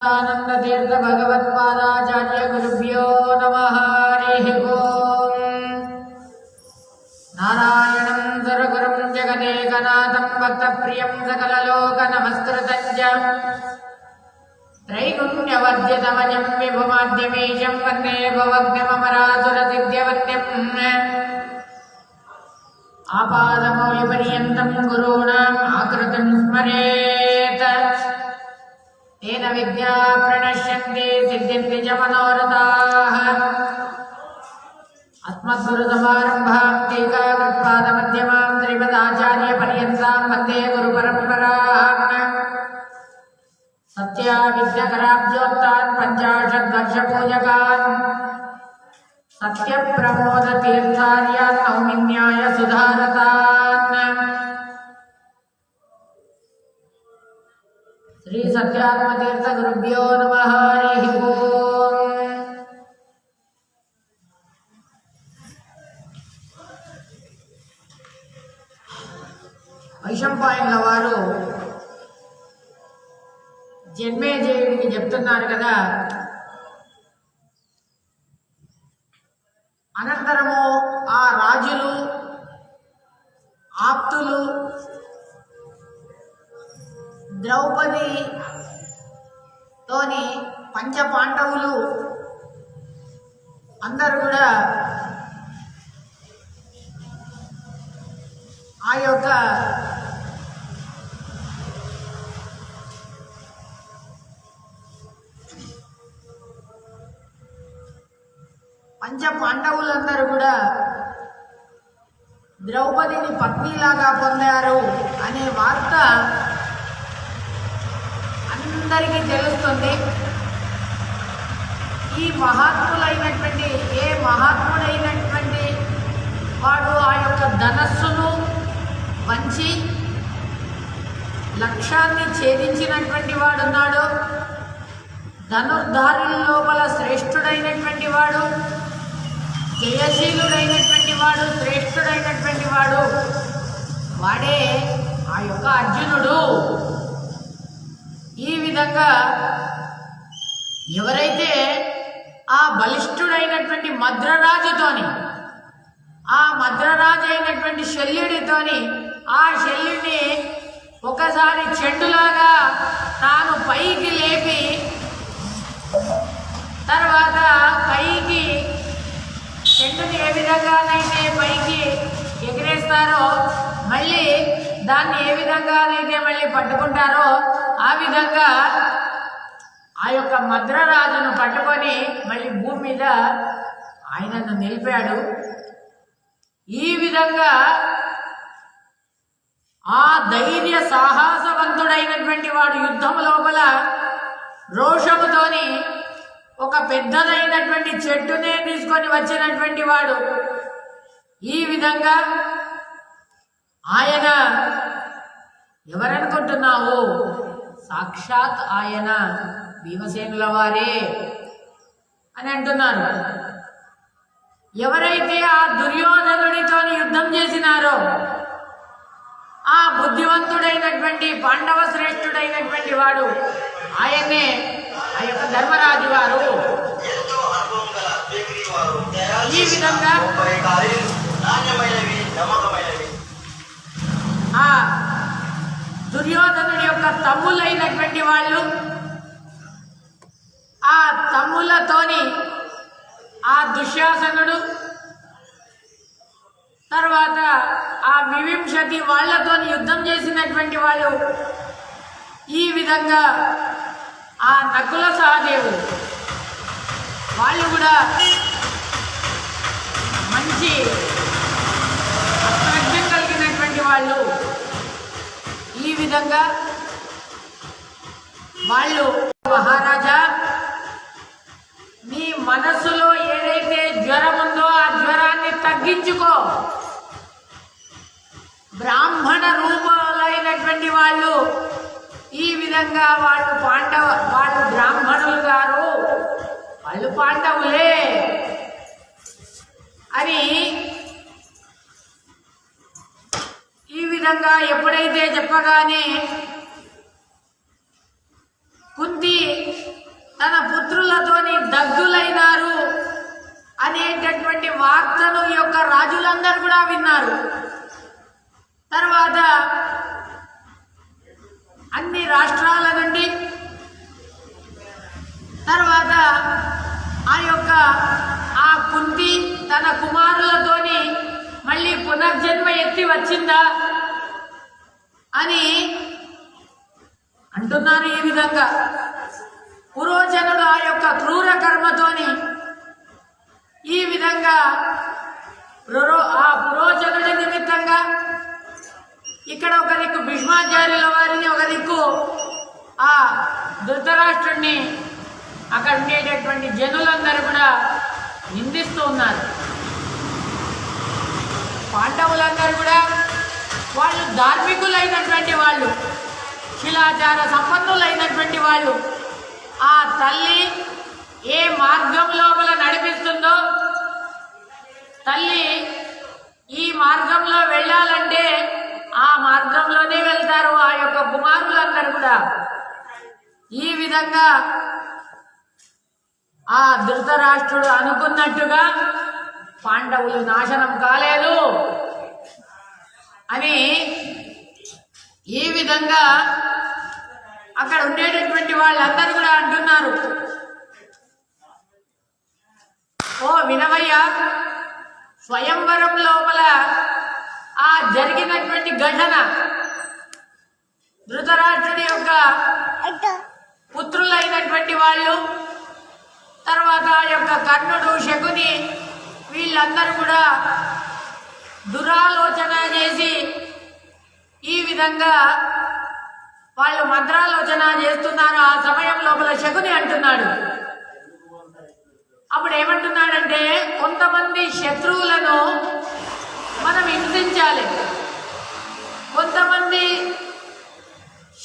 आनंदतीर्थ भगवत्पादाचार्य गुरुभ्यो नमः। हरिः ओम्। नारायणं सुरगुरुं जगदेकनाथं भक्तप्रियं सकललोकनमस्कृतं च त्रैगुण्यवर्जितमजं विभुमाद्यमीशं वन्दे भवग्नममरासुरदिव्यवन्द्यम्। आपादमौलिपर्यन्तं गुरूणाम् आकृतिं स्मरेत् तेन विद्या प्रणश्यन्ति सिद्ध्यन्ति च मनोरथाः। अस्मद्गुरुसमारम्भां टीकाकृत्पादमध्यमां श्रीमदाचार्यपर्यन्तां वन्दे गुरुपरम्पराम्। सत्याविद्यकराब्जोत्तान् पञ्चाशद्वर्षपूजकान् सत्यप्रमोदतीर्थार्यान् नौमिन्याय सुधारतान्। श्री सत्यात्मतीर्थ गुरुभ्यो नमः। हरिः ओम्। వైశంపాయనుల వారు జన్మేజయుడికి చెప్తున్నారు కదా, అనంతరము ఆ రాజులు ఆప్తులు ద్రౌపది తోని పంచపాండవులు అందరూ కూడా ఆ యొక్క పంచపాండవులందరూ కూడా ద్రౌపదిని పత్నిలాగా పొందారు అనే వార్త అందరికీ తెలుస్తుంది. ఈ మహాత్ములైనటువంటి ఏ మహాత్ముడైనటువంటి వాడు ఆ యొక్క ధనస్సును వంచి లక్ష్యాన్ని ఛేదించినటువంటి వాడున్నాడు. ధనుర్ధారుల లోపల శ్రేష్ఠుడైనటువంటి వాడు, జయశీలుడైనటువంటి వాడు, శ్రేష్ఠుడైనటువంటి వాడు వాడే ఆ యొక్క అర్జునుడు. ఈ విధంగా ఎవరైతే ఆ బలిష్ఠుడైనటువంటి మద్రరాజుతోని, ఆ మద్రరాజు అయినటువంటి శల్యుడితోని, ఆ శల్యుడిని ఒకసారి చెండులాగా తాను పైకి లేపి తర్వాత పైకి చెండుని ఏ విధంగానైతే పైకి ఎగిరేస్తారో మళ్ళీ దాన్ని ఏ విధంగానైతే మళ్ళీ పట్టుకుంటారో ఆ విధంగా ఆ యొక్క మద్రరాజును పట్టుకొని మళ్ళీ భూమి మీద ఆయనను నిలిపాడు. ఈ విధంగా ఆ ధైర్య సాహసవంతుడైనటువంటి వాడు యుద్ధం లోపల రోషముతోని ఒక పెద్దదైనటువంటి చెట్టునే తీసుకొని వచ్చినటువంటి వాడు. ఈ విధంగా ఆయన ఎవరనుకుంటున్నావు? సాక్షాత్ ఆయన భీమసేనుల వారే అని అంటున్నారు. ఎవరైతే ఆ దుర్యోధనుడితో యుద్ధం చేసినారో ఆ బుద్ధివంతుడైనటువంటి పాండవ శ్రేష్ఠుడైనటువంటి వాడు ఆయన్నే ఆ యొక్క ధర్మరాజు వారు. ఈ విధంగా ఆ దుర్యోధనుడి యొక్క తమ్ములైనటువంటి వాళ్ళు ఆ తమ్ములతోని ఆ దుశ్శాసనుడు తర్వాత ఆ వివింశతి వాళ్లతో యుద్ధం చేసినటువంటి వాళ్ళు. ఈ విధంగా ఆ నకుల సహదేవుడు వాళ్ళు కూడా మంచి అస్త్రజ్ఞం కలిగినటువంటి వాళ్ళు. ఈ విధంగా వాళ్ళు, మహారాజా నీ మనస్సులో ఏదైతే జ్వరం ఉందో ఆ జ్వరాన్ని తగ్గించుకో. బ్రాహ్మణ రూపాలైనటువంటి వాళ్ళు ఈ విధంగా వాళ్ళు బ్రాహ్మణులు గారు, వాళ్ళు పాండవులే అని ఈ విధంగా ఎప్పుడైతే చెప్పగానే కుంతి దగ్ధులైనారు అనేటటువంటి వార్తను ఈ యొక్క రాజులందరూ కూడా విన్నారు. తర్వాత అన్ని రాష్ట్రాల నుండి తర్వాత ఆ కుంతి తన కుమారులతోని మళ్ళీ పునర్జన్మ ఎత్తి వచ్చిందా అని అంటున్నారు. ఈ విధంగా పురోచనుడు ఆ యొక్క క్రూర కర్మతోని ఈ విధంగా ఆ పురోచనుడి నిమిత్తంగా ఇక్కడ ఒక దిక్కు భీష్మాచార్యుల వారిని, ఒక దిక్కు ఆ ధృతరాష్ట్రుడిని అక్కడ ఉండేటటువంటి జనులందరూ కూడా నిందిస్తూ ఉన్నారు. పాండవులందరూ కూడా వాళ్ళు ధార్మికులైనటువంటి వాళ్ళు, శిలాచార సంపన్నులైనటువంటి వాళ్ళు. ఆ తల్లి ఏ మార్గం లోపల నడిపిస్తుందో, తల్లి ఈ మార్గంలో వెళ్ళాలంటే ఆ మార్గంలోనే వెళ్తారు ఆ యొక్క కుమారులందరూ కూడా. ఈ విధంగా ఆ ధృతరాష్ట్రుడు అనుకున్నట్టుగా పాండవులు నాశనం కాలేదు అని ఈ విధంగా అక్కడ ఉండేటటువంటి వాళ్ళందరూ కూడా అంటున్నారు. ఓ వినవయ్య, స్వయంవరం లోపల ఆ జరిగినటువంటి ఘటన, ధృతరాష్ట్రుడి యొక్క పుత్రులైనటువంటి వాళ్ళు, తర్వాత ఆ యొక్క కర్ణుడు, శకుని వీళ్ళందరూ కూడా దురాలోచన చేసి ఈ విధంగా వాళ్ళు మంత్రాలోచన చేస్తున్నారు. ఆ సమయం లోపల శకుని అంటున్నాడు, అప్పుడు ఏమంటున్నాడంటే, కొంతమంది శత్రువులను మనం హింసించాలి, కొంతమంది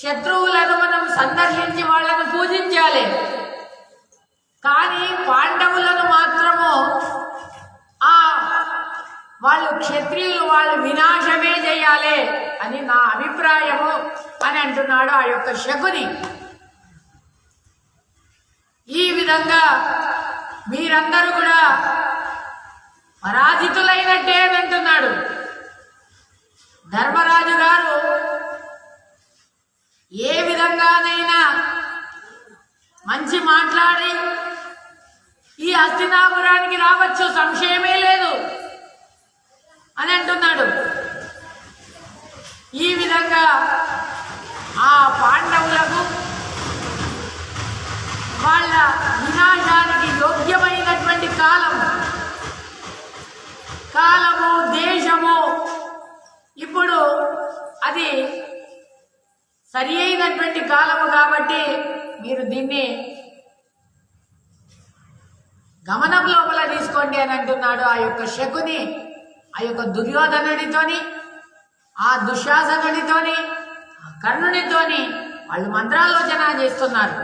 శత్రువులను మనం సందర్శించి వాళ్ళను పూజించాలి, కానీ పాండవులను మాత్రము వాళ్ళు క్షత్రియులు, వాళ్ళు వినాశమే చేయాలి అని నా అభిప్రాయము అని అంటున్నాడు ఆ యొక్క శకుని. ఈ విధంగా మీరందరూ కూడా పరాజితులైనట్టే అని అంటున్నాడు. ధర్మరాజు గారు ఏ విధంగానైనా మంచి మాట్లాడి ఈ హస్తినాపురానికి రావచ్చు, సంశయమే లేదు అని అంటున్నాడు. ఈ విధంగా ఆ పాండవులకు వాళ్ళ వినాశానికి యోగ్యమైనటువంటి కాలము దేశము ఇప్పుడు అది సరి అయినటువంటి కాలము కాబట్టి మీరు దీన్ని గమనం లోపల తీసుకోండి అని అంటున్నాడు ఆ యొక్క శకుని. ఆ యొక్క దుర్యోధనుడితోని, ఆ దుశ్శాసనుడితోని, ఆ కర్ణుడితోని వాళ్ళు మంత్రాలోచన చేస్తున్నారు.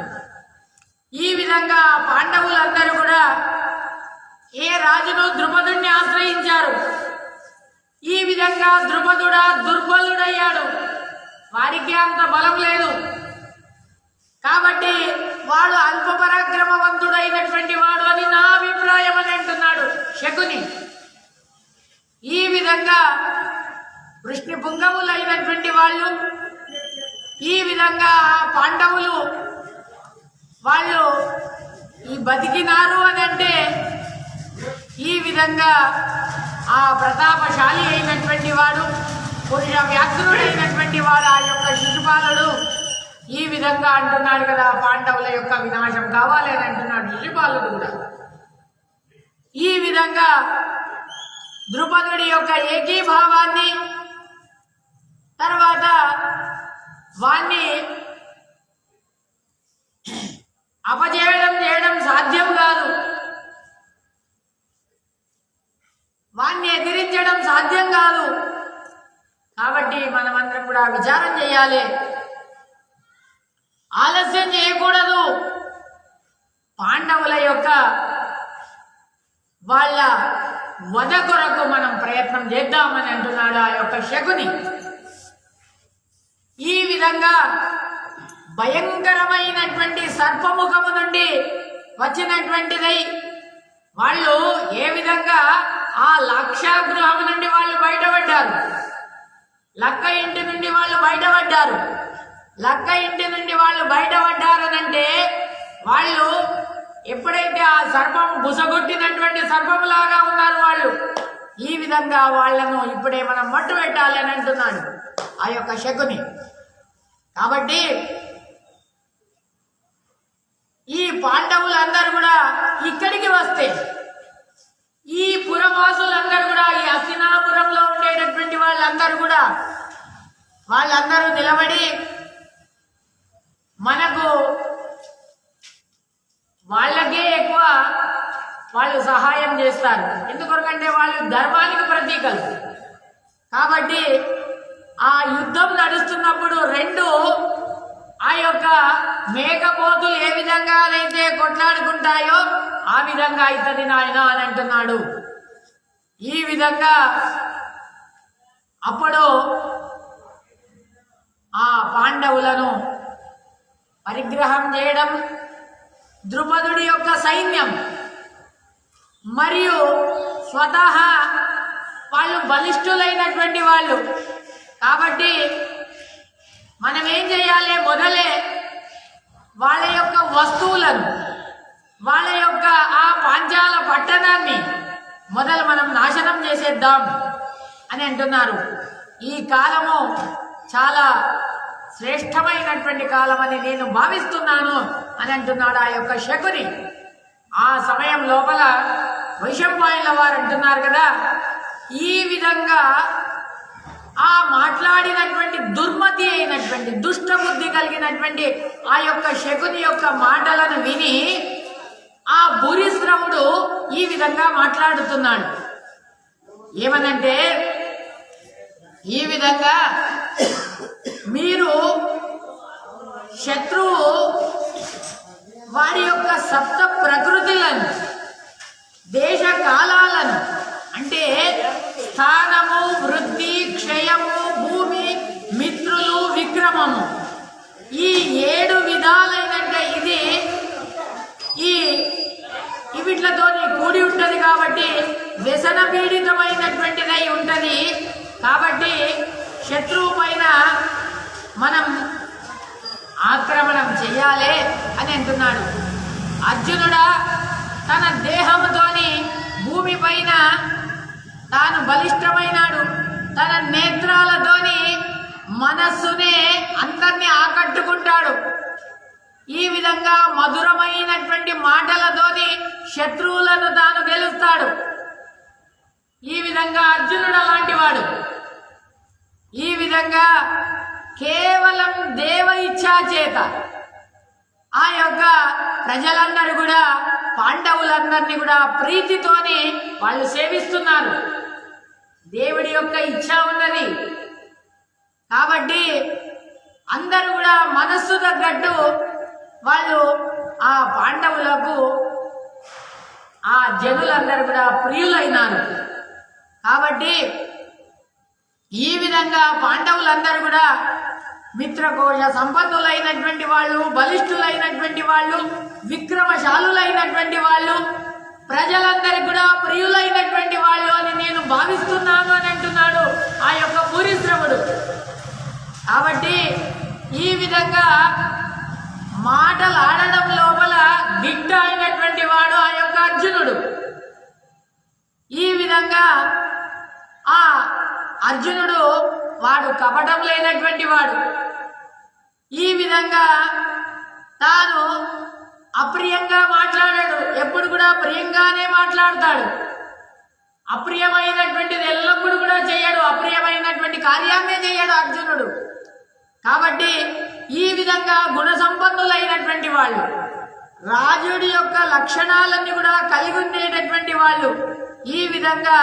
ఈ విధంగా పాండవులందరూ కూడా ఏ రాజును ద్రుపదుడిని ఆశ్రయించారు. ఈ విధంగా ద్రుపదుడా దుర్బలుడయ్యాడు, వారికి అంత బలం లేదు కాబట్టి వాడు అల్ప పరాక్రమవంతుడైనటువంటి వాడు అని నా అభిప్రాయం అని అంటున్నాడు శకుని. ఈ విధంగా వృష్ణి పుంగవులైనటువంటి వాళ్ళు, ఈ విధంగా పాండవులు వాళ్ళు ఈ బతికినారు అని అంటే ఈ విధంగా ఆ ప్రతాపశాలి అయినటువంటి వాడు, పురుష వ్యాఘ్రుడైనటువంటి వాడు ఆ యొక్క శిశుపాలుడు ఈ విధంగా అంటున్నాడు కదా, పాండవుల యొక్క వినాశం కావాలి అని అంటున్నాడు శిశుపాలుడు కూడా. ఈ విధంగా ద్రుపదుడి యొక్క ఏకీభావాన్ని తర్వాత వాణ్ణి చేయడం సాధ్యం కాదు, వాణ్ణి ఎదిరించడం సాధ్యం కాదు. కాబట్టి మనమందరం కూడా విచారం చేయాలి, ఆలస్యం చేయకూడదు. పాండవుల యొక్క వాళ్ళ వధ కొరకు మనం ప్రయత్నం చేద్దామని అంటున్నాడు ఆ యొక్క శకుని. ఈ విధంగా భయంకరమైనటువంటి సర్పముఖము నుండి వచ్చినటువంటిదై వాళ్ళు ఏ విధంగా ఆ లక్షాగృహం నుండి వాళ్ళు బయటపడ్డారు, లక్క ఇంటి నుండి వాళ్ళు బయటపడ్డారు. లక్క ఇంటి నుండి వాళ్ళు బయటపడ్డారనంటే వాళ్ళు ఎప్పుడైతే ఆ సర్పం బుసగొట్టినటువంటి సర్పంలాగా ఉన్నారు వాళ్ళు. ఈ విధంగా వాళ్లను ఇప్పుడే మనం మట్టు పెట్టాలి అని అంటున్నాడు ఆ యొక్క శకుని. కాబట్టి ఈ పాండవులందరూ కూడా ఇక్కడికి వస్తే, ఈ పురవాసులందరూ కూడా, ఈ హస్తినాపురంలో ఉండేటటువంటి వాళ్ళందరూ నిలబడి మనకు వాళ్ళకే ఎక్కువ వాళ్ళు సహాయం చేస్తారు. ఎందుకంటే వాళ్ళు ధర్మానికి ప్రతీకలు. కాబట్టి ఆ యుద్ధం నడుస్తున్నప్పుడు రెండు ఆ యొక్క మేకపోతులు ఏ విధంగా అయితే కొట్లాడుకుంటాయో ఆ విధంగా అవుతుంది నాయన అని అంటున్నాడు. ఈ విధంగా అప్పుడు ఆ పాండవులను పరిగ్రహం చేయడం, ద్రుపదుడి యొక్క సైన్యం మరియు స్వతహా వాళ్ళు బలిష్ఠులైనటువంటి వాళ్ళు. కాబట్టి మనం ఏం చేయాలి, మొదలే వాళ్ళ యొక్క వస్తువులను, వాళ్ళ యొక్క ఆ పాంచాల పట్టణాన్ని మొదలు మనం నాశనం చేసేద్దాం అని అంటున్నారు. ఈ కాలము చాలా శ్రేష్టమైనటువంటి కాలం అని నేను భావిస్తున్నాను అని అంటున్నాడు ఆ యొక్క శకుని. ఆ సమయం లోపల వైశంపాయనుల వారు అంటున్నారు కదా, ఈ విధంగా ఆ మాట్లాడినటువంటి దుర్మతి అయినటువంటి దుష్టబుద్ధి కలిగినటువంటి ఆ యొక్క శకుని యొక్క మాటలను విని ఆ భూరిశ్రవుడు ఈ విధంగా మాట్లాడుతున్నాడు. ఏమనంటే, ఈ విధంగా మీరు శత్రువు వారి యొక్క సప్త ప్రకృతులను, దేశ కాలాలను, అంటే స్థానము, వృద్ధి, క్షయము, భూమి, మిత్రులు, విక్రమము, ఈ 7 విధాలైనట్టే ఇది వీటితో కూడి ఉంటుంది. కాబట్టి వ్యసన పీడితమైనటువంటిదై ఉంటుంది. కాబట్టి శత్రువు పైన మనం ఆక్రమణం చెయ్యాలి అని అంటున్నాడు. అర్జునుడా తన దేహంతోని భూమి పైన తాను బలిష్టమైనాడు. తన నేత్రాలతోని మనస్సునే అందరినీ ఆకట్టుకుంటాడు. ఈ విధంగా మధురమైనటువంటి మాటలతోని శత్రువులను తాను గెలుస్తాడు. ఈ విధంగా అర్జునుడు అలాంటి వాడు. ఈ విధంగా కేవలం దేవ ఇచ్ఛా చేత ఆ యొక్క ప్రజలందరూ కూడా పాండవులందరినీ కూడా ప్రీతితోని వాళ్ళు సేవిస్తున్నారు. దేవుడి యొక్క ఇచ్ఛ ఉన్నది. కాబట్టి అందరూ కూడా మనస్సు తగ్గట్టు వాళ్ళు ఆ పాండవులకు, ఆ జనులందరూ కూడా ప్రియులైనారు. కాబట్టి ఈ విధంగా పాండవులందరూ కూడా మిత్రకోశ సంపన్నులైనటువంటి వాళ్ళు, బలిష్ఠులైనటువంటి వాళ్ళు, విక్రమశాలులైనటువంటి వాళ్ళు, ప్రజలందరికీ కూడా ప్రియులైనటువంటి వాళ్ళు అని నేను భావిస్తున్నాను అని అంటున్నాడు ఆ యొక్క భూరిశ్రవుడు. కాబట్టి ఈ విధంగా మాటలు ఆడడం లోపల దిట్ట అయినటువంటి వాడు ఆ యొక్క అర్జునుడు. ఈ విధంగా ఆ అర్జునుడు వాడు కపటం లేనటువంటి వాడు. ఈ విధంగా తాను అప్రియంగా మాట్లాడాడు. ఎప్పుడు కూడా ప్రియంగానే మాట్లాడతాడు. అప్రియమైనటువంటిది ఎల్లప్పుడూ కూడా చేయడు. అప్రియమైనటువంటి కార్యాన్నే చేయడు అర్జునుడు. కాబట్టి ఈ విధంగా గుణ సంపన్నులైనటువంటి వాళ్ళు, రాజుడి యొక్క లక్షణాలన్నీ కూడా కలిగి ఉండేటటువంటి వాళ్ళు ఈ విధంగా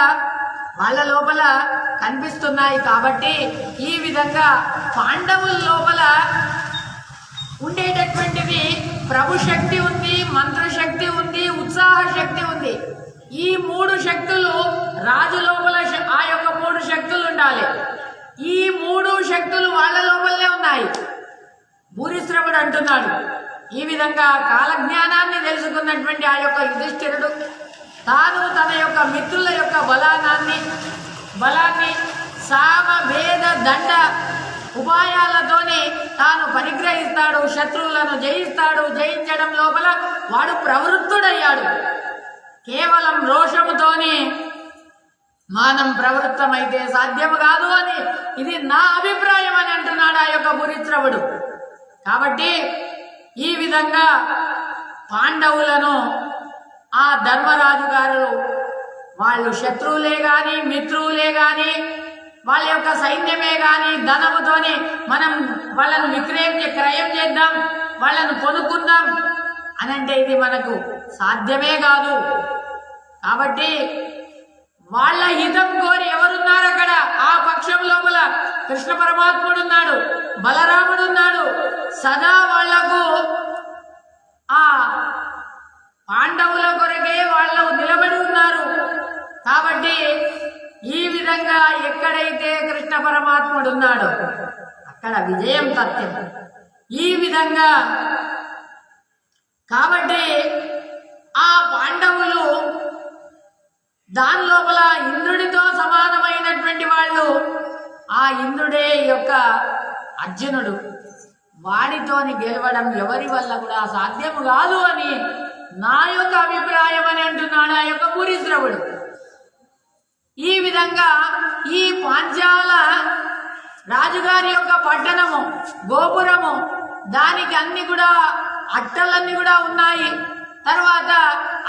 వాళ్ళ లోపల కనిపిస్తున్నాయి. కాబట్టి ఈ విధంగా పాండవుల లోపల ఉండేటటువంటిది ప్రభు శక్తి ఉంది, మంత్రశక్తి ఉంది, ఉత్సాహ శక్తి ఉంది. ఈ 3 శక్తులు రాజు లోపల ఆ యొక్క 3 శక్తులు ఉండాలి. ఈ 3 శక్తులు వాళ్ళ లోపలనే ఉన్నాయి. భూరిశ్రవుడు అంటున్నాడు, ఈ విధంగా కాలజ్ఞానాన్ని తెలుసుకుని తెలుసుకున్నటువంటి ఆ యొక్క యుధిష్ఠిరుడు తాను తన యొక్క మిత్రుల యొక్క బలాన్ని సామభేద దండ ఉపాయాలతోనే తాను పరిగ్రహిస్తాడు, శత్రువులను జయిస్తాడు. జయించడం లోపల వాడు ప్రవృత్తుడయ్యాడు. కేవలం రోషముతోనే మానం ప్రవృత్తమైతే సాధ్యము కాదు అని ఇది నా అభిప్రాయం అని అంటున్నాడు ఆ యొక్క భూరిశ్రవుడు. కాబట్టి ఈ విధంగా పాండవులను ఆ ధర్మరాజు గారు వాళ్ళు శత్రువులే గాని మిత్రువులే గాని వాళ్ళ యొక్క సైన్యమే గాని ధనముతోనే మనం వాళ్ళను క్రయం చేద్దాం, వాళ్ళను కొనుక్కుందాం అని అంటే ఇది మనకు సాధ్యమే కాదు. కాబట్టి వాళ్ళ హితం కోరి ఎవరున్నారు అక్కడ? ఆ పక్షం లోపల కృష్ణ పరమాత్ముడు ఉన్నాడు, బలరాముడు ఉన్నాడు. సదా వాళ్లకు ఆ పాండవుల కొరకే వాళ్ళు నిలబడి ఉన్నారు. కాబట్టి ఈ విధంగా ఎక్కడైతే కృష్ణ పరమాత్ముడు ఉన్నాడో అక్కడ విజయం తథ్యం. ఈ విధంగా కాబట్టి ఆ పాండవులు దాని లోపల ఇంద్రుడితో సమానమైనటువంటి వాళ్ళు. ఆ ఇంద్రుడే యొక్క అర్జునుడు. వాడితోని గెలవడం ఎవరి వల్ల కూడా సాధ్యము కాదు అని నా యొక్క అభిప్రాయం అని అంటున్నాడు ఆ యొక్క భూరిశ్రవుడు. ఈ విధంగా ఈ పాంచాల రాజుగారి యొక్క పట్టణము గోపురము దానికి అన్ని కూడా అట్టలన్నీ కూడా ఉన్నాయి. తర్వాత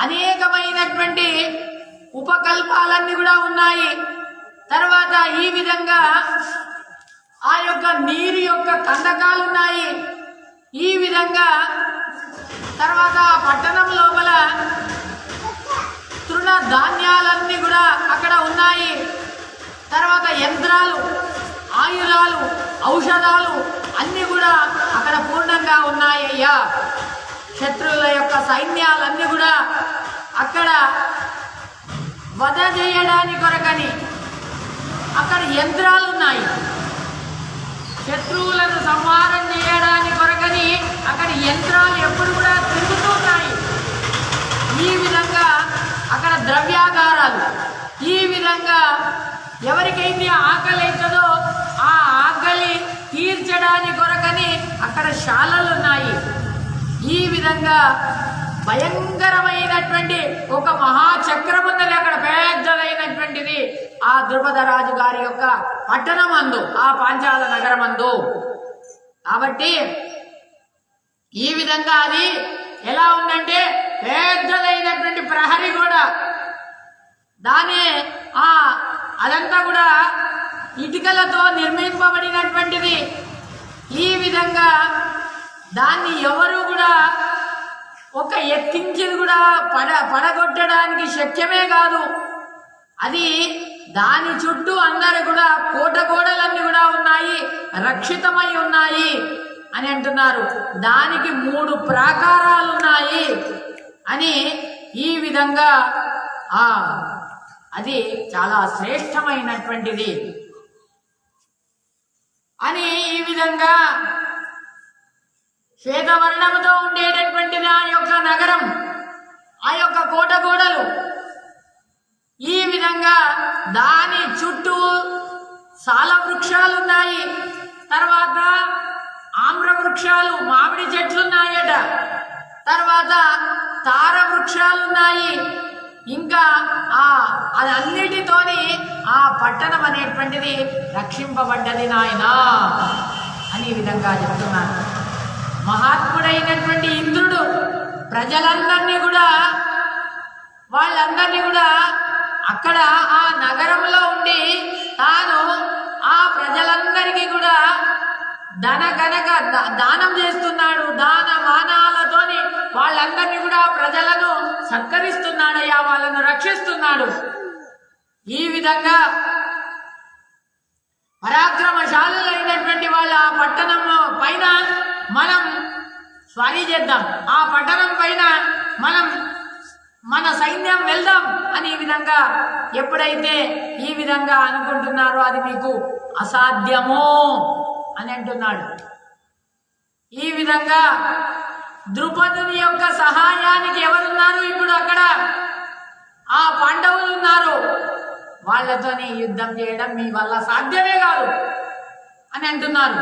అనేకమైనటువంటి ఉపకల్పాలన్నీ కూడా ఉన్నాయి. తర్వాత ఈ విధంగా ఆ యొక్క నీరు యొక్క కందకాలు ఉన్నాయి. ఈ విధంగా తర్వాత పట్టణం లోపల తృణ ధాన్యాలన్నీ కూడా అక్కడ ఉన్నాయి. తర్వాత యంత్రాలు, ఆయుధాలు, ఔషధాలు అన్నీ కూడా అక్కడ పూర్ణంగా ఉన్నాయ్యా. శత్రువుల యొక్క సైన్యాలన్నీ కూడా అక్కడ వధ చేయడానికి కొరకని అక్కడ యంత్రాలు ఉన్నాయి. శత్రువులను సంహారం చేయడానికి కొరకని అక్కడ యంత్రాలు ఎప్పుడు కూడా తిరుగుతున్నాయి. ఈ విధంగా అక్కడ ద్రవ్యాగారాలు, ఈ విధంగా ఎవరికైతే ఆకలి అవుతుందో ఆ ఆకలి తీర్చడానికి కొరకని అక్కడ శాలలు ఉన్నాయి. ఈ విధంగా భయంకరమైనటువంటి ఒక మహాచక్రం ఉన్నది అక్కడ, పెద్దదైనటువంటిది ఆ ద్రుపదరాజు గారి యొక్క పట్టణమందు, ఆ పాంచాల నగరమందు. కాబట్టి ఈ విధంగా అది ఎలా ఉందంటే పెద్దదైనటువంటి ప్రహరీ కూడా దాని అదంతా కూడా ఇటుకలతో నిర్మింపబడినటువంటిది. ఈ విధంగా దాన్ని ఎవరు కూడా ఒక ఎత్తించిది కూడా పడగొట్టడానికి శక్యమే కాదు. అది దాని చుట్టూ అందరు కూడా కోట గోడలన్నీ కూడా ఉన్నాయి, రక్షితమై ఉన్నాయి అని అంటున్నారు. దానికి 3 ప్రాకారాలు ఉన్నాయి అని ఈ విధంగా అది చాలా శ్రేష్టమైనటువంటిది అని ఈ విధంగా శ్వేతవర్ణముతో ఉండేటటువంటిది ఆ యొక్క నగరం, ఆ యొక్క కోట గోడలు. ఈ విధంగా దాని చుట్టూ సాల వృక్షాలు ఉన్నాయి. తర్వాత ఆమ్ర వృక్షాలు, మామిడి చెట్లున్నాయట. తర్వాత తార వృక్షాలున్నాయి. ఇంకా అదన్నిటితోని ఆ పట్టణం అనేటువంటిది రక్షింపబడ్డది నాయనా అని ఈ విధంగా చెప్తున్నారు. మహాత్ముడైనటువంటి ఇంద్రుడు ప్రజలందరినీ కూడా వాళ్ళందరినీ కూడా అక్కడ ఆ నగరంలో ఉండి తాను ఆ ప్రజలందరికీ కూడా దానం చేస్తున్నాడు. దాన మానాలతోని వాళ్ళందరినీ కూడా ప్రజలను సత్కరిస్తున్నాడయ్యా, వాళ్ళను రక్షిస్తున్నాడు. ఈ విధంగా పరాక్రమశాలులైనటువంటి వాళ్ళ ఆ పట్టణం పైన మనం స్వారీ చేద్దాం, ఆ పట్టణం పైన మన సైన్యం వెళ్దాం అని ఈ విధంగా ఎప్పుడైతే ఈ విధంగా అనుకుంటున్నారో అది మీకు అసాధ్యము అని అంటున్నాడు. ఈ విధంగా ద్రుపదుని యొక్క సహాయానికి ఎవరు వాళ్ళతోని యుద్ధం చేయడం మీ వల్ల సాధ్యమే కాదు అని అంటున్నారు.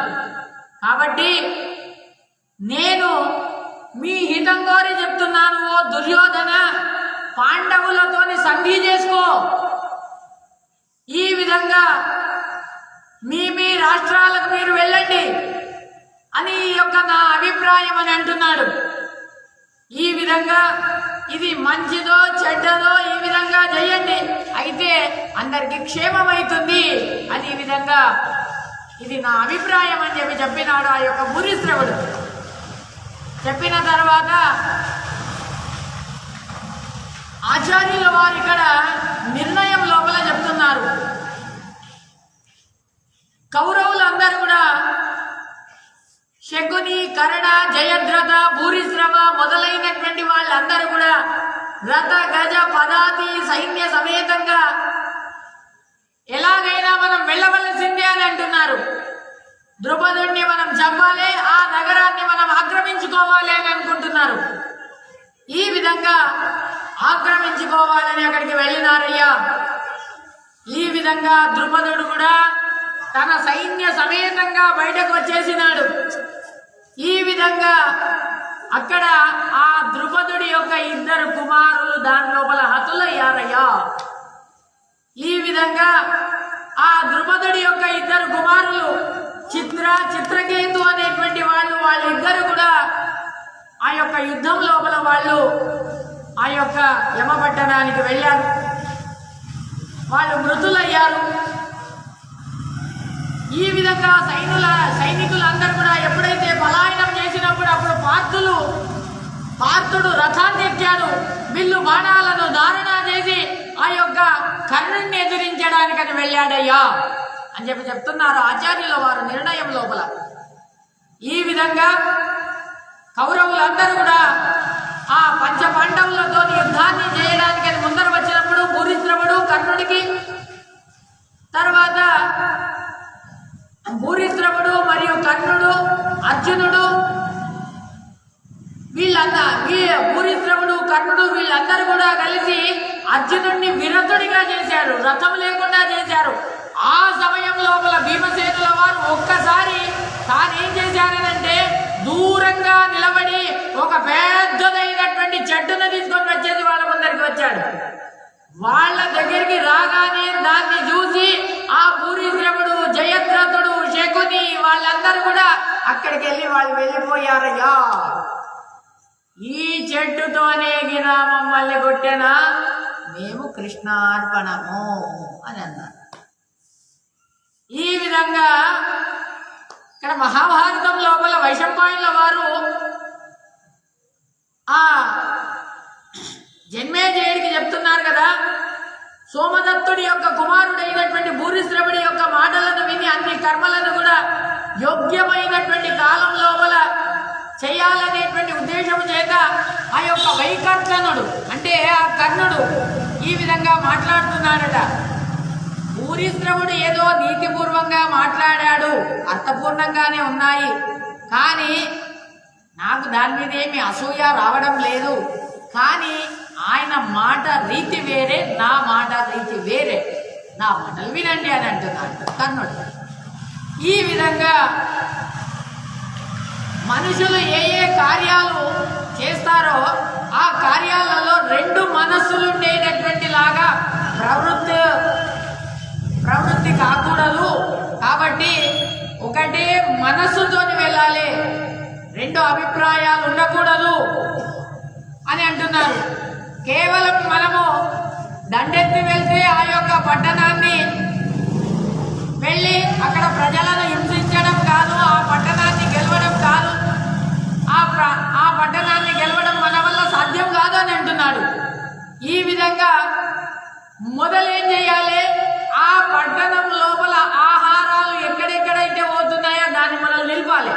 కాబట్టి నేను మీ హితం కోరి చెప్తున్నాను, ఓ దుర్యోధన, పాండవులతోని సంధి చేసుకో. ఈ విధంగా మీ రాష్ట్రాలకు మీరు వెళ్ళండి అని ఈ యొక్క నా అభిప్రాయం అని అంటున్నాడు. ఈ విధంగా ఇది మంచిదో చెడ్డదో ఈ విధంగా చేయండి, అయితే అందరికి క్షేమమవుతుంది అని ఈ విధంగా ఇది నా అభిప్రాయం అని చెప్పినాడు ఆ యొక్క భూరిశ్రవుడు. చెప్పిన తర్వాత ఆచార్యుల వారు ఇక్కడ నిర్ణయం లోపల చెప్తున్నారు. కౌరవులందరూ కూడా శకుని, కరణ, జయద్రథ, భూరిశ్రవ మొదలైనటువంటి వాళ్ళందరూ కూడా రథ, గజ, పదాతి సైన్య సమేతంగా ఎలాగైనా మనం వెళ్ళవలసిందే అని అంటున్నారు. ద్రుపదుణ్ణి మనం చంపాలి, ఆ నగరాన్ని మనం ఆక్రమించుకోవాలి అని అనుకుంటున్నారు. ఈ విధంగా ఆక్రమించుకోవాలని అక్కడికి వెళ్ళినారయ్యా. ఈ విధంగా ద్రుపదుడు కూడా తన సైన్య సమేతంగా బయటకు వచ్చేసినాడు. ఈ విధంగా అక్కడ ఆ ద్రుపదుడి యొక్క ఇద్దరు కుమారులు దాని లోపల హతులయ్యారయ్యా. ఈ విధంగా ఆ ద్రుపదుడి యొక్క ఇద్దరు కుమారులు చిత్రకేతు అనేటువంటి వాళ్ళిద్దరు కూడా ఆ యొక్క యుద్ధం లోపల వాళ్ళు ఆ యొక్క యమపట్టణానికి వెళ్ళారు. వాళ్ళు మృతులయ్యారు. ఈ విధంగా సైనికులందరూ కూడా ఎప్పుడైతే పలాయనం చేసినప్పుడు అప్పుడు పార్థుడు రథాన్ని ఎక్కాడు, విల్లు బాణాలను ధారణ చేసి ఆ యొక్క కర్ణుడిని ఎదిరించడానికని వెళ్ళాడయ్యా అని చెప్తున్నారు ఆచార్యుల వారు నిర్ణయం లోపల. ఈ విధంగా కౌరవులందరూ కూడా ఆ పంచ పాండవులతో యుద్ధాన్ని చేయడానికి ముందర వచ్చినప్పుడు భూరిశ్రవుడు కర్ణుడికి, తర్వాత భూరిశ్రవుడు మరియు కర్ణుడు, అర్జునుడు భూరిశ్రవుడు, కర్ణుడు వీళ్ళందరూ కూడా కలిసి అర్జునుడిని విరతుడిగా చేశారు, రథం లేకుండా చేశారు. ఆ సమయం లోపల భీమసేనుల వారు ఒక్కసారి తానేం చేశారనంటే దూరంగా నిలబడి ఒక పెద్దదైనటువంటి చెట్టును తీసుకొని వచ్చేసి వాళ్ళ ముందరికి వచ్చాడు. వాళ్ళ దగ్గరికి రాగానే దాన్ని చూసి ఆ భూరిశ్రవుడు, జయద్రథుడు, శకుని వాళ్ళందరూ కూడా అక్కడికి వాళ్ళు వెళ్ళిపోయారయ్యా. ఈ చెట్టుతోనే గిరా మమ్మల్ని కొట్టెనా, మేము కృష్ణార్పణము అని అన్నారు. ఈ విధంగా ఇక్కడ మహాభారతం లోపల వైశంపాయనుల వారు ఆ జన్మేజయుడికి చెప్తున్నారు కదా, సోమదత్తుడి యొక్క కుమారుడైనటువంటి భూరిశ్రవుడి యొక్క మాటలను విని అన్ని కర్మలను కూడా యోగ్యమైనటువంటి కాలం లోపల చేయాలనేటువంటి ఉద్దేశం చేత ఆ యొక్క వైకర్ణనుడు అంటే ఆ కర్ణుడు ఈ విధంగా మాట్లాడుతున్నాడట. భూరిశ్రవుడు ఏదో నీతిపూర్వంగా మాట్లాడాడు, అర్థపూర్ణంగానే ఉన్నాయి, కానీ నాకు దాని మీద ఏమి అసూయ రావడం లేదు. కానీ ఆయన మాట రీతి వేరే, నా మాట రీతి వేరే, నా మాటలు వినండి అని అంటున్నాడు కర్ణుడు. ఈ విధంగా మనుషులు ఏ ఏ కార్యాలు చేస్తారో ఆ కార్యాలలో రెండు మనస్సులు ఉండేటటువంటి లాగా ప్రవృత్తి కాకూడదు. కాబట్టి ఒకటే మనస్సుతోని వెళ్ళాలి, రెండు అభిప్రాయాలు ఉండకూడదు అని అంటున్నారు. కేవలం మనము దండెత్తి వెళ్తే ఆ యొక్క పట్టణాన్ని వెళ్ళి అక్కడ ప్రజలను హింసించడం కాదు, ఆ పట్టణాన్ని గెలవడం కాదు, ఆ పట్టణాన్ని గెలవడం మన వల్ల సాధ్యం కాదు అని అంటున్నాడు. ఈ విధంగా మొదలేం చేయాలి, ఆ పట్టణం లోపల ఆహారాలు ఎక్కడెక్కడైతే పోతున్నాయో దాన్ని మనం నిలపాలి,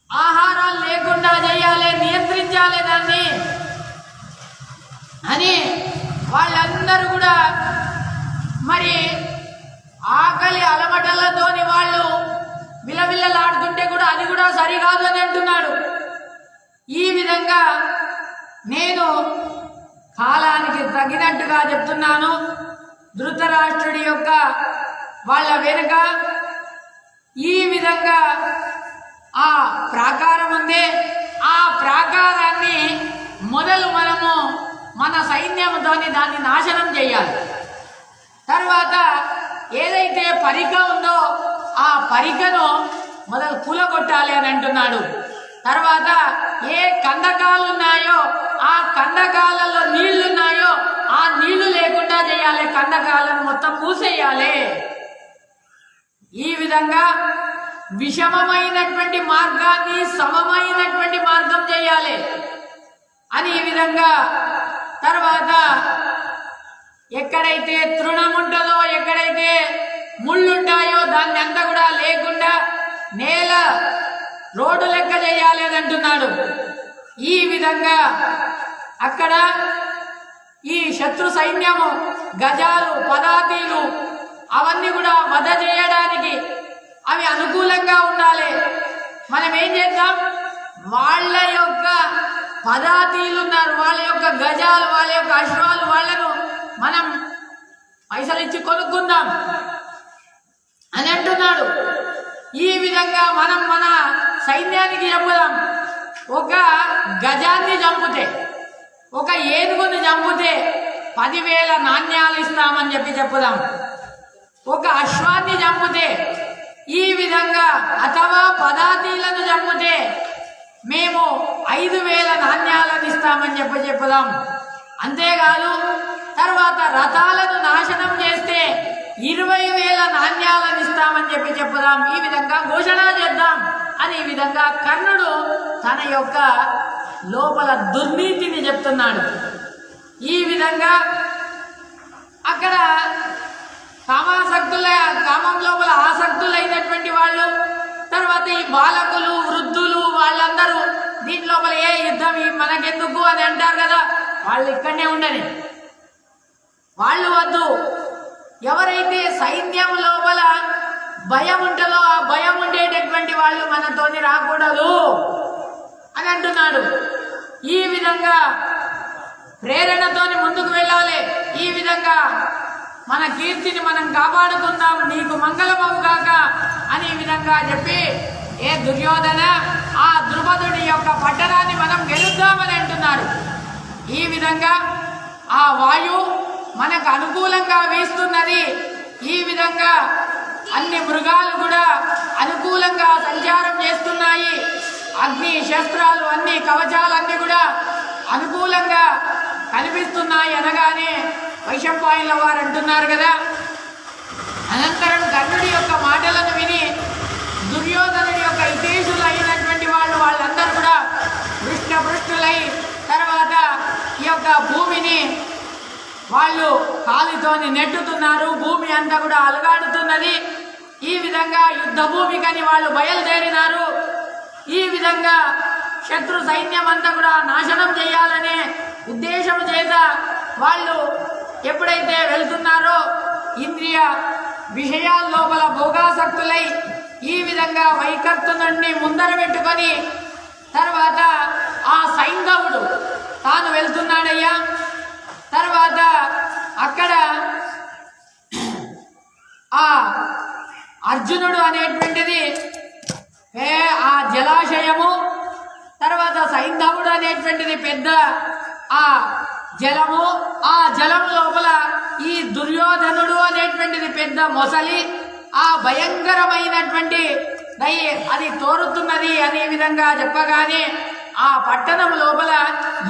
ఆహారాలు లేకుండా చేయాలి, నియంత్రించాలి దాన్ని అని వాళ్ళందరూ కూడా మరి ఆకలి అలమటలతోని వాళ్ళు విలవిల్లలాడుతుంటే కూడా అది కూడా సరికాదు అని అంటున్నాడు. ఈ విధంగా నేను కాలానికి తగినట్టుగా చెప్తున్నాను. ధృతరాష్ట్రుడి యొక్క వాళ్ళ వెనుక ఈ విధంగా ఆ ప్రాకారం ఉంది. ఆ ప్రాకారాన్ని మొదలు మనము మన సైన్యంతోని దాన్ని నాశనం చేయాలి. తర్వాత ఏదైతే పరిక ఉందో ఆ పరికను మొదలు కూలగొట్టాలి అని అంటున్నాడు. తర్వాత ఏ కందకాలు ఉన్నాయో ఆ కందకాలలో నీళ్లున్నాయో ఆ నీళ్లు లేకుండా చేయాలి, కందకాలను మొత్తం మూసేయాలి. ఈ విధంగా విషమమైనటువంటి మార్గాన్ని సమమైనటువంటి మార్గం చేయాలి అని ఈ విధంగా. తర్వాత ఎక్కడైతే తృణం ఉంటుందో ఎక్కడైతే ముళ్ళుంటాయో దాన్ని అంతా కూడా లేకుండా నేల రోడ్డు లెక్క చేయాలి అని అంటున్నాడు. ఈ విధంగా అక్కడ ఈ శత్రు సైన్యము గజాలు పదాతీలు అవన్నీ కూడా వధ చేయడానికి అవి అనుకూలంగా ఉండాలి. మనం ఏం చేద్దాం, వాళ్ళ యొక్క పదాతీలు ఉన్నారు, వాళ్ళ యొక్క గజాలు, వాళ్ళ యొక్క అశ్వాలు, వాళ్ళను మనం పైసలు ఇచ్చి కొనుక్కుందాం అని అంటున్నాడు. ఈ విధంగా మనం మన సైన్యానికి చెప్పుదాం, ఒక గజాన్ని చంపితే ఒక ఏనుగుని చంపితే 10,000 నాణ్యాలు ఇస్తామని చెప్పుదాం. ఒక అశ్వాన్ని చంపితే ఈ విధంగా అథవా పదాతీలను చంపితే మేము 5,000 నాణ్యాలను ఇస్తామని చెప్పుదాం. అంతేకాదు తర్వాత రథాలను నాశనం చేస్తే 20,000 నాణ్యాలను ఇస్తామని చెప్పుదాం. ఈ విధంగా ఘోషణ చేద్దాం అని ఈ విధంగా కర్ణుడు తన యొక్క లోపల దుర్నీతిని చెప్తున్నాడు. ఈ విధంగా అక్కడ కామం లోపల ఆసక్తులైనటువంటి వాళ్ళు, తర్వాత ఈ బాలకులు వృద్ధులు వాళ్ళందరూ దీని లోపల ఏ యుద్ధం మనకెందుకు అని అంటారు కదా, వాళ్ళు ఇక్కడనే ఉండని, వాళ్ళు వద్దు. ఎవరైతే సైన్యం లోపల భయం ఉంటుందో ఆ భయం ఉండేటటువంటి వాళ్ళు మనతోని రాకూడదు అని అంటున్నాడు. ఈ విధంగా ప్రేరణతోని ముందుకు వెళ్ళాలి. ఈ విధంగా మన కీర్తిని మనం కాపాడుకుందాం, నీకు మంగళమవు గాక అని ఈ విధంగా చెప్పి, ఏ దుర్యోధన ఆ ద్రుపదుడి యొక్క పట్టణాన్ని మనం గెలుద్దామని అంటున్నారు. ఈ విధంగా ఆ వాయు మనకు అనుకూలంగా వీస్తున్నది. ఈ విధంగా అన్ని మృగాలు కూడా అనుకూలంగా సంచారం చేస్తున్నాయి. అగ్ని శస్త్రాలు అన్ని కవచాలన్నీ కూడా అనుకూలంగా కనిపిస్తున్నాయి అనగానే వైశంపాయనుల వారు అంటున్నారు కదా, అనంతరం కర్ణుడి యొక్క మాటలను విని దుర్యోధనుడి యొక్క హితేషులు అయినటువంటి వాళ్ళందరూ కూడా పృష్ఠపృష్ఠులై తర్వాత ఈ యొక్క భూమిని వాళ్ళు కాలితోని నెట్టుతున్నారు. భూమి అంతా కూడా అలగాడుతున్నది. ఈ విధంగా యుద్ధ భూమికని వాళ్ళు బయలుదేరినారు. ఈ విధంగా శత్రు సైన్యం అంతా కూడా నాశనం చేయాలనే ఉద్దేశం చేత వాళ్ళు ఎప్పుడైతే వెళ్తున్నారో ఇంద్రియ విషయాల లోపల భోగాసక్తులై ఈ విధంగా వైకర్తునుడిని ముందర పెట్టుకొని తర్వాత ఆ సైంధవుడు తాను వెళ్తున్నాడయ్యా. తర్వాత అక్కడ ఆ అర్జునుడు అనేటువంటిది ఆ జలాశయము, తర్వాత సైంధవుడు అనేటువంటిది పెద్ద ఆ జలము, ఆ జలం లోపల ఈ దుర్యోధనుడు అనేటువంటిది పెద్ద మొసలి, ఆ భయంకరమైనటువంటి అది తోరుతున్నది అనే విధంగా చెప్పగానే ఆ పట్టణం లోపల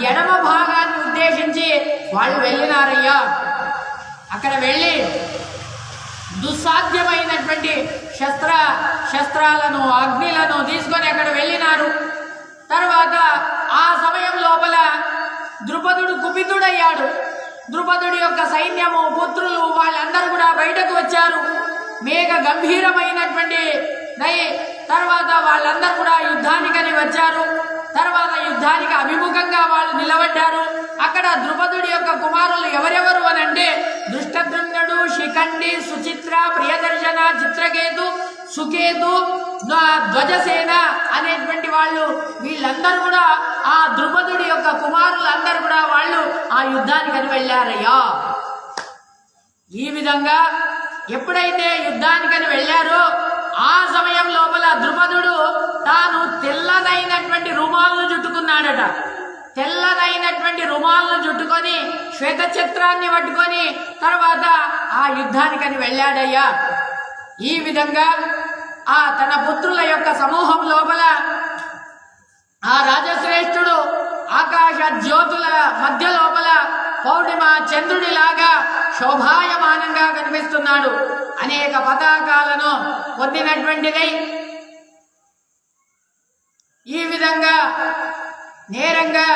ఎడమ భాగాన్ని ఉద్దేశించి వాళ్ళు వెళ్ళినారయ్యా. అక్కడ వెళ్ళి దుస్సాధ్యమైనటువంటి శస్త్రాలను అగ్నిలను తీసుకొని అక్కడ వెళ్ళినారు. తర్వాత ఆ సమయం లోపల ద్రుపదుడు కుపితుడయ్యాడు. ద్రుపదుడి యొక్క సైన్యము పుత్రులు వాళ్ళందరూ కూడా బయటకు వచ్చారు. మేఘ గంభీరమైనటువంటి తర్వాత వాళ్ళందరూ కూడా యుద్ధానికని వచ్చారు. తర్వాత యుద్ధానికి అభిముఖంగా వాళ్ళు నిలబడ్డారు. అక్కడ ద్రుపదుడి యొక్క కుమారులు ఎవరెవరు అని అంటే దృష్టద్యుమ్నుడు, శిఖండి, సుచిత్ర, ప్రియదర్శన, చిత్రకేతు, సుకేతు, ధ్వజసేన అనేటువంటి వాళ్ళు, వీళ్ళందరూ కూడా ఆ ద్రుపదుడి యొక్క కుమారులందరూ కూడా వాళ్ళు ఆ యుద్ధానికని వెళ్ళారయ్యా. ఈ విధంగా ఎప్పుడైతే యుద్ధానికని వెళ్ళారో ఆ సమయం లోపల ద్రుపదుడు తాను తెల్లదైనటువంటి రుమాలను చుట్టుకున్నాడట. తెల్లదైనటువంటి రుమాలను చుట్టుకొని శ్వేత చిత్రాన్ని పట్టుకొని తర్వాత ఆ యుద్ధానికని వెళ్ళాడయ్యా. ఈ విధంగా ఆ తన పుత్రుల యొక్క సమూహం లోపల ఆ రాజశ్రేష్ఠుడు ఆకాశ జ్యోతుల మధ్య లోపల పౌర్ణిమ చంద్రుడిలాగా శోభాయమానంగా కనిపిస్తున్నాడు. అనేక పతాకాలను పొందినటువంటిదై ఈ విధంగా నేరంగా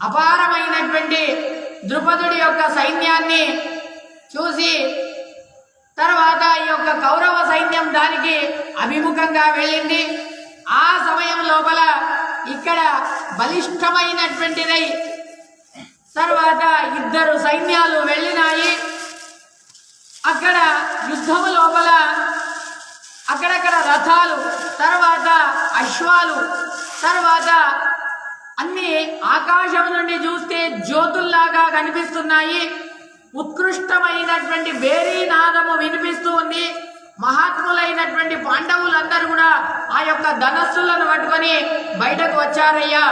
అపారమైనటువంటి ద్రుపదుడి యొక్క సైన్యాన్ని చూసి తర్వాత ఈ యొక్క కౌరవ సైన్యం దానికి అభిముఖంగా వెళ్ళింది. ఆ సమయం లోపల ఇక్కడ బలిష్టమైనటువంటిదై తర్వాత ఇద్దరు సైన్యాలు వెళ్ళినాయి. అక్కడ యుద్ధము లోపల అక్కడక్కడ రథాలు, తర్వాత అశ్వాలు, తర్వాత అన్ని ఆకాశం నుండి చూస్తే జ్యోతుల్లాగా కనిపిస్తున్నాయి. ఉత్కృష్టమైనటువంటి భేరీనాదము వినిపిస్తూ ఉంది. మహాత్ములైనటువంటి పాండవులందరూ కూడా ఆ యొక్క ధనస్సులను పట్టుకొని బయటకు వచ్చారయ్యా.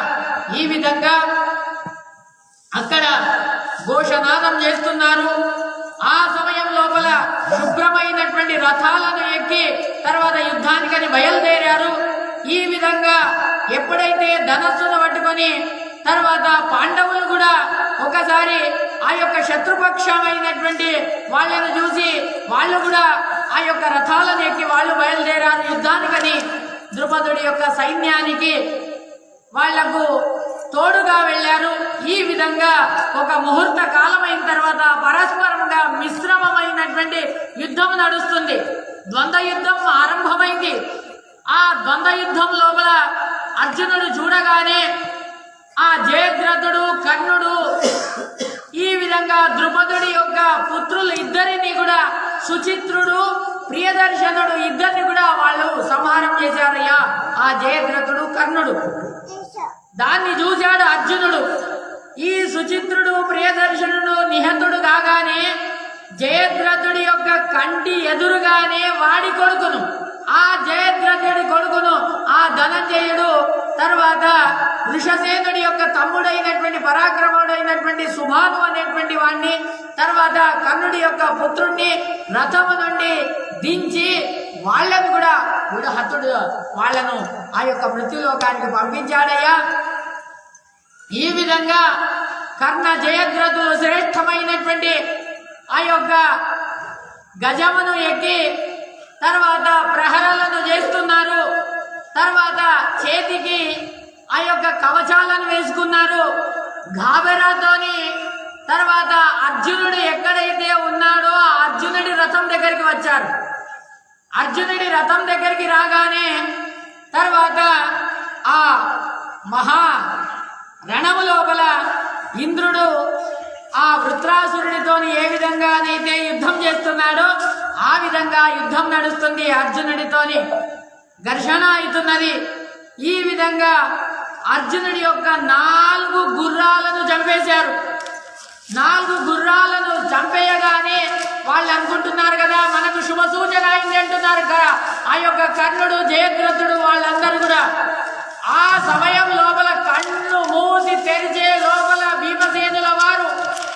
ఈ విధంగా అక్కడ ఘోషనాదం చేస్తున్నారు. ఆ సమయం లోపల శుభ్రమైనటువంటి రథాలను ఎక్కి తర్వాత యుద్ధానికని బయలుదేరారు. ఈ విధంగా ఎప్పుడైతే ధనస్సును పట్టుకొని తర్వాత పాండవులు కూడా ఒకసారి ఆ యొక్క శత్రుపక్షమైనటువంటి వాళ్ళను చూసి వాళ్ళు కూడా ఆ యొక్క రథాలను ఎక్కి వాళ్ళు బయలుదేరారు యుద్ధానికని. ద్రుపదుడి యొక్క సైన్యానికి వాళ్లకు తోడుగా వెళ్ళారు. ఈ విధంగా ఒక ముహూర్త కాలమైన తర్వాత పరస్పరంగా మిశ్రమమైనటువంటి యుద్ధం నడుస్తుంది. ద్వంద్వ యుద్ధం ఆరంభమైంది. ఆ ద్వంద్వ యుద్ధం లోపల అర్జునుడు చూడగానే ఆ జయద్రథుడు, కర్ణుడు, ఈ విధంగా ద్రుపదుడి యొక్క పుత్రులు ఇద్దరిని కూడా, సుచిత్రుడు, ప్రియదర్శనుడు ఇద్దరిని కూడా వాళ్ళు సంహారం చేశారయ్యా. ఆ జయద్రథుడు, కర్ణుడు దాన్ని చూశాడు అర్జునుడు. ఈ సుచిత్రుడు, ప్రియదర్శనుడు నిహతుడు కాగానే జయద్రథుడి యొక్క కంటి ఎదురుగానే వాడి కొడుకును, ఆ జయద్రథుడి కొడుకును ఆ ధనంజయుడు, తర్వాత వృషసేనుడి యొక్క తమ్ముడైనటువంటి పరాక్రముడైనటువంటి సుభాను అనేటువంటి వాణ్ణి, తర్వాత కర్ణుడి యొక్క పుత్రుణ్ణి రథము నుండి దించి వాళ్ళను కూడా హతుడు వాళ్లను ఆ యొక్క మృత్యులోకానికి పంపించాడయ్యా. ఈ విధంగా కర్ణ జయద్రథులు శ్రేష్టమైనటువంటి ఆ యొక్క గజమును ఎక్కి తర్వాత ప్రహరలను చేస్తున్నారు. తర్వాత చేతికి ఆ యొక్క కవచాలను వేసుకున్నారు. గాబరాతోని తర్వాత అర్జునుడు ఎక్కడైతే ఉన్నాడో ఆ అర్జునుడి రథం దగ్గరికి వచ్చారు. అర్జునుడి రథం దగ్గరికి రాగానే తర్వాత ఆ మహా రణము లోపల ఇంద్రుడు ఆ వృత్రాసురుడితోని ఏ విధంగానైతే యుద్ధం చేస్తున్నాడో ఆ విధంగా యుద్ధం నడుస్తుంది. అర్జునుడితోని ఘర్షణ అవుతున్నది. ఈ విధంగా అర్జునుడి యొక్క 4 గుర్రాలను చంపేశారు. 4 గుర్రాలను చంపేయగానే వాళ్ళు అనుకుంటున్నారు కదా మనకు శుభ సూచన అయింది అంటున్నారు కదా. ఆ యొక్క కర్ణుడు, జయద్రథుడు వాళ్ళందరూ కూడా ఆ సమయం లోపల కళ్ళు మూసి తెరిచే లోపల భీమసేనుల వారు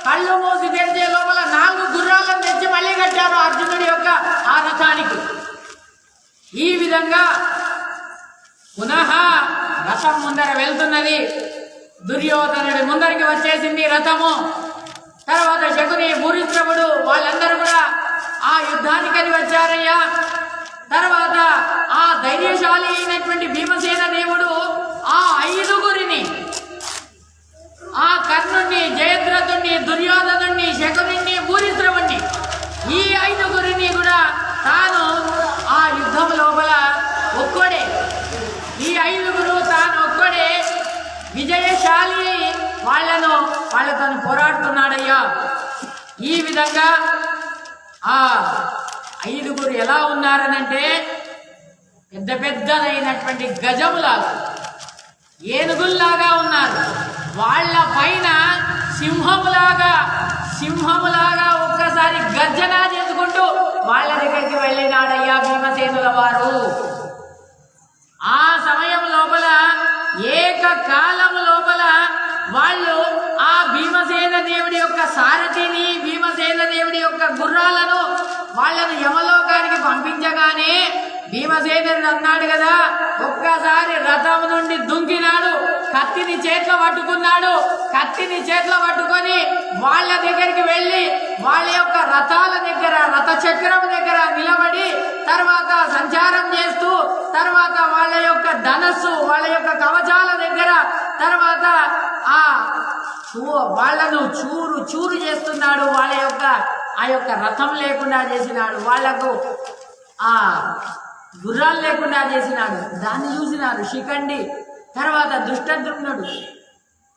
కళ్ళు మూసి తెరిచే లోపల 4 గుర్రాలను తెచ్చి మళ్ళీ కట్టారు అర్జునుడి యొక్క ఆ రథానికి. ఈ విధంగా పునః రథం ముందర వెళ్తున్నది. దుర్యోధనుడి ముందరికి వచ్చేసింది రథము. తర్వాత శకుని, భూరిశ్రవుడు వాళ్ళందరూ కూడా ఆ యుద్ధానికని వచ్చారయ్యా. తర్వాత ఆ ధైర్యశాలి అయినటువంటి భీమసేన దేవుడు ఆ 5గురిని, ఆ కర్ణుణ్ణి, జయద్రథుణ్ణి, దుర్యోధనుణ్ణి, శకుని, భూరిశ్రవుణ్ణి, ఈ 5గురిని కూడా తాను ఆ యుద్ధం లోపల ఒక్కడే, ఈ 5గురు తాను ఒక్కడే విజయశాలి వాళ్ళతో పోరాడుతున్నాడయ్యా. ఈ విధంగా ఆ 5గురు ఎలా ఉన్నారనంటే పెద్ద పెద్దదైనటువంటి గజములాగా, ఏనుగుల్లాగా ఉన్నారు. వాళ్ళ పైన సింహములాగా ఒక్కసారి గర్జన చేసుకుంటూ వాళ్ళ దగ్గరికి వెళ్ళినాడయ్యా భీమసేనుల వారు. ఆ సమయం లోపల ఏకకాలం లోపల వాళ్ళు ఆ భీమసేన దేవుడి యొక్క సారథిని, భీమసేన దేవుడి యొక్క గుర్రాలను వాళ్ళను యమలోకానికి పంపించగానే భీమసేనుడు అన్నాడు కదా, ఒక్కసారి రథం నుండి దుంకినాడు, కత్తిని చేతిలో పట్టుకున్నాడు. కత్తిని చేతిలో పట్టుకొని వాళ్ళ దగ్గరికి వెళ్ళి వాళ్ళ యొక్క రథాల దగ్గర, రథ చక్రం దగ్గర నిలబడి తర్వాత సంచారం చేస్తూ, తర్వాత వాళ్ళ యొక్క ధనస్సు, వాళ్ళ యొక్క కవచాల దగ్గర, తర్వాత వాళ్ళను చూరు చేస్తున్నాడు. ఆ యొక్క రథం లేకుండా చేసినాడు, వాళ్లకు ఆ గుర్రాలు లేకుండా చేసినాడు. దాన్ని చూసినాడు శిఖండి, తర్వాత దుష్టద్రుమ్నుడు,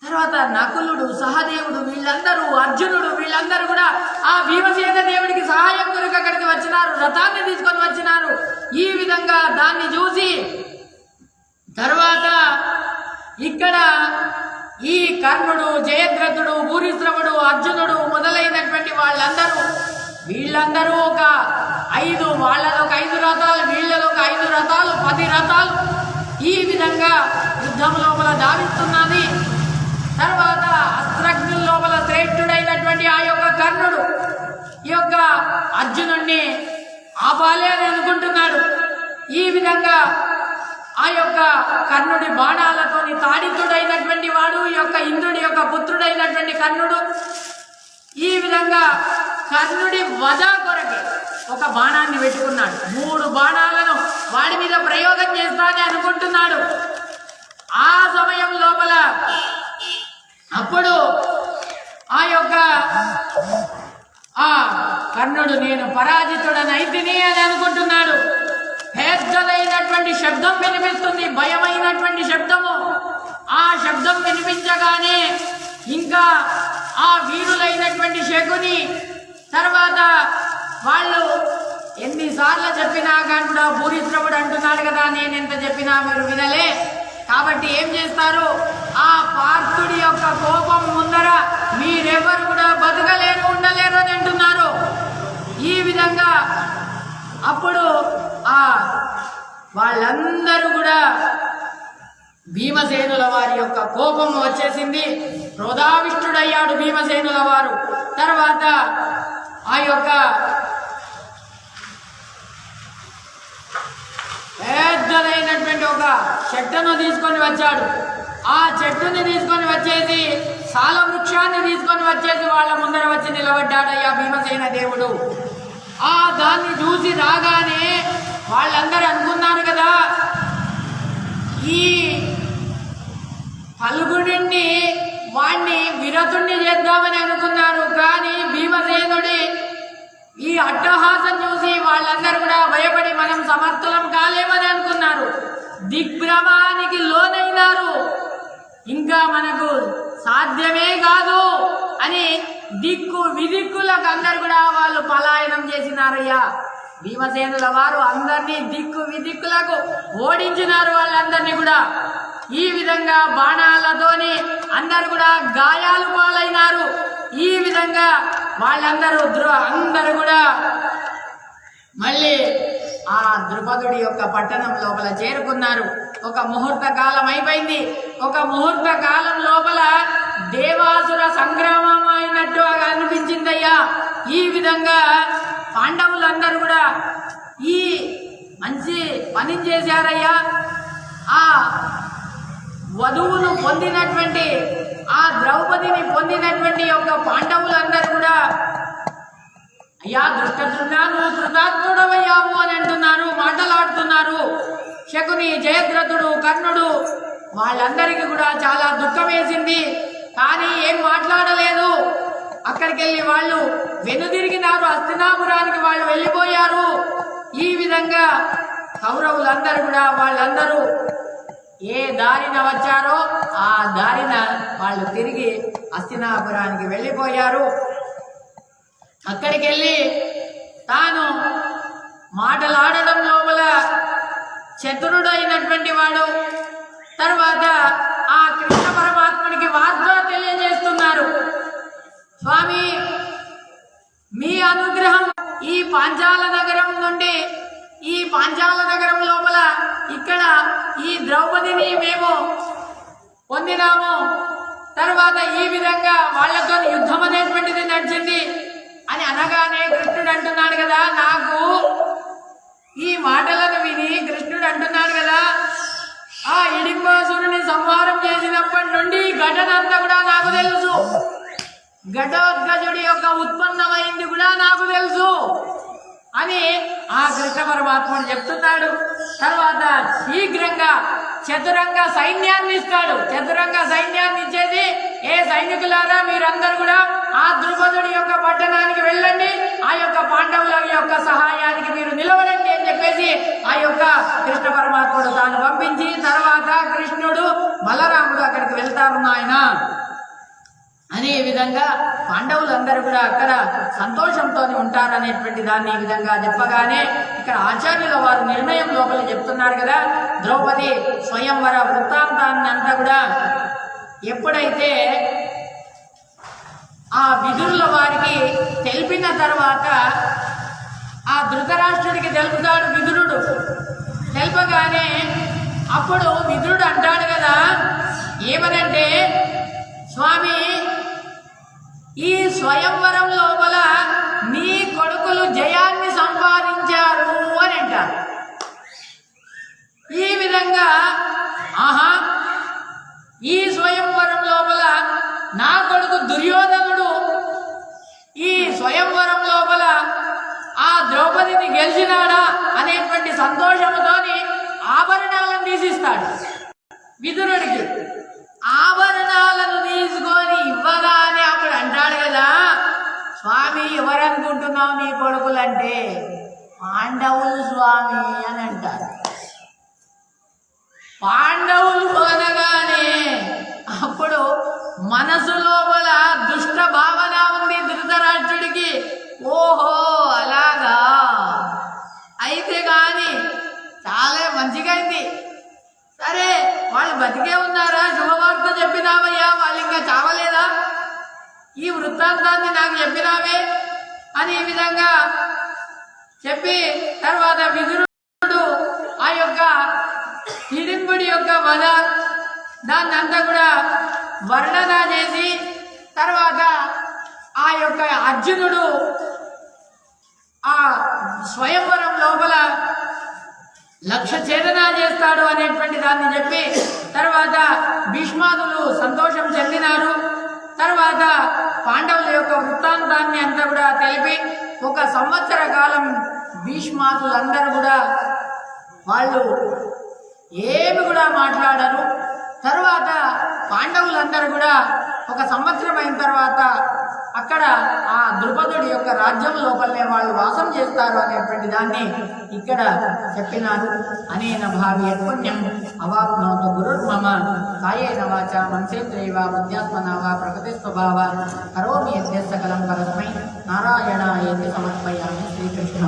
తర్వాత నకులుడు, సహదేవుడు, వీళ్ళందరూ, అర్జునుడు, వీళ్ళందరూ కూడా ఆ భీమసేన దేవుడికి సహాయం కొరకు అక్కడికి వచ్చినారు, రథాన్ని తీసుకొని వచ్చినారు. ఈ విధంగా దాన్ని చూసి తర్వాత ఇక్కడ ఈ కర్ణుడు, జయద్రథుడు, భూరిశ్రవుడు, అర్జునుడు మొదలైనటువంటి వీళ్ళందరూ ఒక 5, వాళ్ళలో ఒక 5 రథాలు, వీళ్ళలో ఒక 5 రథాలు, 10 రథాలు, ఈ విధంగా యుద్ధం లోపల దావిస్తున్నది. తర్వాత అస్త్రజ్ఞుల లోపల శ్రేష్ఠుడైనటువంటి ఆ యొక్క కర్ణుడు ఈ యొక్క అర్జునుడిని ఆపాలి అని అనుకుంటున్నాడు. ఈ విధంగా ఆ యొక్క కర్ణుడి బాణాలతోని తాడితుడైనటువంటి వాడు, ఈ యొక్క ఇంద్రుడి యొక్క పుత్రుడైనటువంటి కర్ణుడు ఈ విధంగా కర్ణుడి వధ కొరకే ఒక బాణాన్ని పెట్టుకున్నాడు. 3 బాణాలను వాడి మీద ప్రయోగం చేస్తానని అనుకుంటున్నాడు. ఆ సమయం లోపల అప్పుడు ఆ యొక్క కర్ణుడు నేను పరాజితుడనైతిని అని అనుకుంటున్నాడు. పెద్దదైనటువంటి శబ్దం వినిపిస్తుంది, భయమైనటువంటి శబ్దము. ఆ శబ్దం వినిపించగానే ఇంకా ఆ వీరులైనటువంటి శకుని, తర్వాత వాళ్ళు ఎన్నిసార్లు చెప్పినా కానీ కూడా భూరిశ్రవుడు అంటున్నాడు కదా, నేనెంత చెప్పినా మీరు వినలే, కాబట్టి ఏం చేస్తారు, ఆ పార్థుడి యొక్క కోపం ముందర మీరెవరు కూడా బతకలేరు, ఉండలేరు అని అంటున్నారు. ఈ విధంగా అప్పుడు వాళ్ళందరూ కూడా భీమసేనుల వారి యొక్క కోపం వచ్చేసింది. క్రోధావిష్ఠుడయ్యాడు భీమసేనుల వారు. తర్వాత ఆ యొక్క పెద్దదైనటువంటి ఒక చెట్టును తీసుకొని వచ్చాడు. ఆ చెట్టుని తీసుకొని వచ్చేసి, సాల వృక్షాన్ని తీసుకొని వచ్చేసి వాళ్ళ ముందర వచ్చి నిలబడ్డాడయ్యా భీమసేన దేవుడు. దాన్ని చూసి రాగానే వాళ్ళందరూ అనుకున్నారు కదా, ఈ ఫల్గుడిని వాణ్ణి విరతుణ్ణి చేద్దామని అనుకున్నారు. కానీ భీమసేనుడి ఈ అట్టహాసం చూసి వాళ్ళందరూ కూడా భయపడి మనం సమర్థులం కాలేమని అనుకున్నారు. దిగ్భ్రమానికి లోనైనారు. ఇంకా మనకు సాధ్యమే కాదు అని విదిక్కులకు అందరు కూడా వాళ్ళు పలాయనం చేసినారయ్యా. భీమసేనుల వారు అందరినీ విదిక్కులకు ఓడించినారు వాళ్ళందరినీ కూడా. ఈ విధంగా బాణాలతోని అందరు కూడా గాయాలు పాలైనారు. ఈ విధంగా వాళ్ళందరూ అందరూ కూడా మళ్ళీ ఆ ద్రుపదుడి యొక్క పట్టణం లోపల చేరుకున్నారు. ఒక ముహూర్త కాలం అయిపోయింది. ఒక ముహూర్త కాలం లోపల దేవాసుర సంగ్రామం అయినట్టు అనిపించిందయ్యా. ఈ విధంగా పాండవులందరూ కూడా ఈ మంచి పని చేశారయ్యా. ఆ వధువును పొందినటువంటి, ఆ ద్రౌపదిని పొందినటువంటి యొక్క పాండవులందరూ కూడా అయ్యా దుష్టద్రుడా నువ్వు కృతార్థుడవయ్యావు అని అంటున్నారు, మాటలాడుతున్నారు. శకుని, జయద్రథుడు, కర్ణుడు వాళ్ళందరికీ కూడా చాలా దుఃఖం వేసింది. కానీ ఏం మాట్లాడలేదు. అక్కడికి వెళ్ళి వాళ్ళు వెనుదిరిగినారు. హస్తినాపురానికి వాళ్ళు వెళ్ళిపోయారు. ఈ విధంగా కౌరవులందరూ కూడా వాళ్ళందరూ ఏ దారిన వచ్చారో ఆ దారిన వాళ్ళు తిరిగి హస్తినాపురానికి వెళ్ళిపోయారు. అక్కడికి వెళ్ళి తాను మాటలాడడం లోపల చతురుడైనటువంటి వాడు, తర్వాత ఆ కృష్ణ పరమాత్ముడికి వార్త పాంచాల నగరం లోపల ఇక్కడ ఈ ద్రౌపదిని మేము పొందినాము. తర్వాత ఈ విధంగా వాళ్లతో యుద్ధం అనేటువంటిది నడిచింది అని అనగానే కృష్ణుడు అంటున్నాడు కదా, నాకు ఈ మాటలను విని కృష్ణుడు అంటున్నాడు కదా, ఆ హిడింబాసురుని సంహారం చేసినప్పటి నుండి ఘటన అంతా కూడా నాకు తెలుసు, ఘటోత్కచుడి యొక్క ఉత్పన్నమైంది కూడా నాకు తెలుసు అని ఆ కృష్ణ పరమాత్ముడు చెప్తున్నాడు. తర్వాత శీఘ్రంగా చతురంగ సైన్యాన్ని ఇస్తాడు. చతురంగ సైన్యాన్ని ఇచ్చేది, ఏ సైనికులారా మీరందరూ కూడా ఆ ద్రుపదుడి యొక్క పట్టణానికి వెళ్ళండి, ఆ యొక్క పాండవుల యొక్క సహాయానికి మీరు నిలవడండి అని చెప్పేసి ఆ యొక్క కృష్ణ పరమాత్ముడు తాను పంపించి, తర్వాత కృష్ణుడు బలరాముడు అక్కడికి వెళ్తారు నాయన అనే విధంగా పాండవులందరూ కూడా అక్కడ సంతోషంతో ఉంటారనేటువంటి దాన్ని ఈ విధంగా చెప్పగానే ఇక్కడ ఆచార్యుల వారు నిర్ణయం లోపల చెప్తున్నారు కదా, ద్రౌపది స్వయంవర వృత్తాంతాన్ని అంతా కూడా ఎప్పుడైతే ఆ విదురుల వారికి తెలిపిన తర్వాత ఆ ధృతరాష్ట్రుడికి తెలుపుతాడు విదురుడు. తెలుపగానే అప్పుడు విదురుడు అంటాడు కదా, ఏమనంటే స్వామి, ఈ స్వయంవరం లోపల నీ కొడుకులు జయాన్ని సంపాదించారు అని అంటారు. ఈ విధంగా ఆహా, ఈ స్వయంవరం లోపల నా కొడుకు దుర్యోధనుడు ఈ స్వయంవరం లోపల ఆ ద్రౌపదిని గెలిచినాడా అనేటువంటి సంతోషంతోని ఆభరణాలను తీసిస్తాడు విదురుడికి. ఆభరణాలను తీసుకొని ఇవ్వగా అని అప్పుడు అంటాడు కదా, స్వామి ఎవరనుకుంటున్నావు నీ కొడుకులంటే? పాండవులు స్వామి అని అంటారు. పాండవులు అనగానే అప్పుడు మనసు లోపల దుష్ట భావన ఉంది ధృతరాష్ట్రుడికి. ఓహో అలాగా, అయితే కానీ చాలా మంచిగా అయింది. సరే, వాళ్ళు బతికే ఉన్నారా? శుభవార్త చెప్పినావయ్యా, వాళ్ళు ఇంకా చావలేదా? ఈ వృత్తాంతాన్ని నాకు చెప్పినావే అని ఈ విధంగా చెప్పి తర్వాత విదురుడు ఆ యొక్క హిడింబుడి యొక్క వధ దాన్ని అంతా కూడా వర్ణన చేసి, తర్వాత ఆ యొక్క అర్జునుడు ఆ స్వయంవరం లోపల లక్ష ఛేదన చేస్తాడు అనేటువంటి దాన్ని చెప్పి, తర్వాత భీష్మాదులు సంతోషం చెందినారు. తర్వాత పాండవుల యొక్క వృత్తాంతాన్ని అంతా కూడా తెలిపి 1 సంవత్సర కాలం భీష్మాదులందరూ కూడా వాళ్ళు ఏమి కూడా మాట్లాడరు. తర్వాత పాండవులందరూ కూడా 1 సంవత్సరం అయిన తర్వాత అక్కడ ఆ ద్రుపదుడి యొక్క రాజ్యం లోపలనే వాళ్ళు వాసం చేస్తారు అనేటువంటి దాన్ని ఇక్కడ చెప్పినారు. అనేన భావి పుణ్యం అవాప్నోతు గురుర్మమ కాయేన వాచా మనసేంద్రియవా బుద్ధ్యాత్మనా వా ప్రకృతి స్వభావ కరోమి యద్య సకలం పరస్మై నారాయణాయేతి సమర్పయామి. శ్రీకృష్ణ.